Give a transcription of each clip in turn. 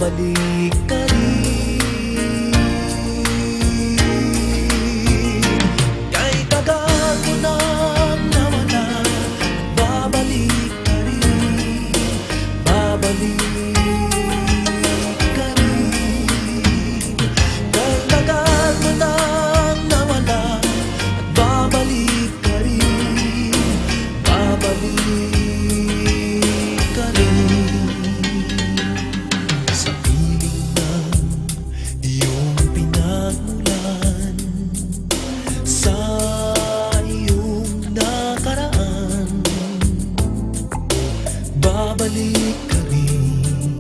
babalik ka rin. Kay tagal mo nang nawala, babalik ka rin, babalik ka rin. Kay tagal mo nang nawala, babalik ka rin, babalik ka rin. Sa piling ng iyong pinagmulan, sa iyong nakaraan, babalik ka rin,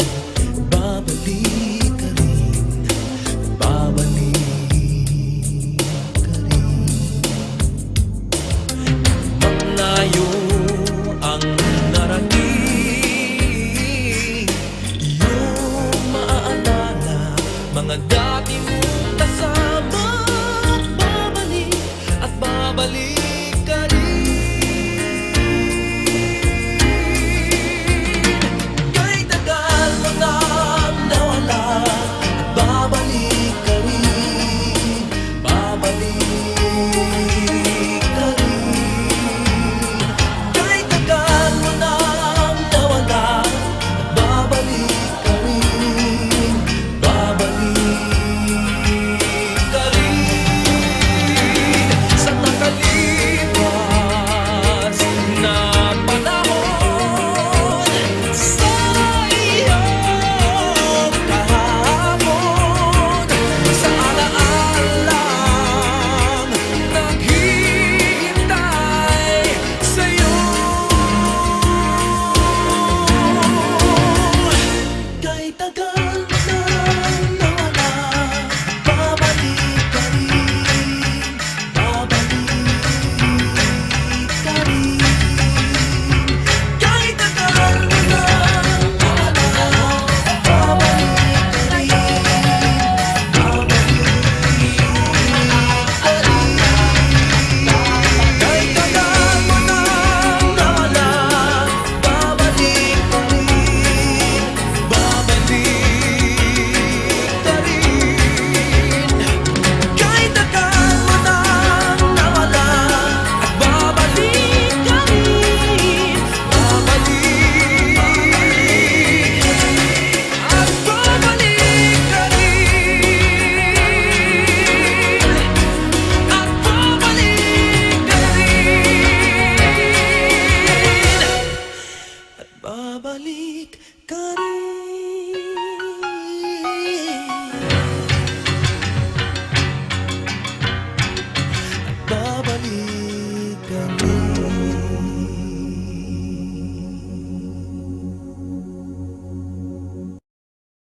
babalik ka rin, babalik ka rin. Malayo ang narating, iyong maaalala mga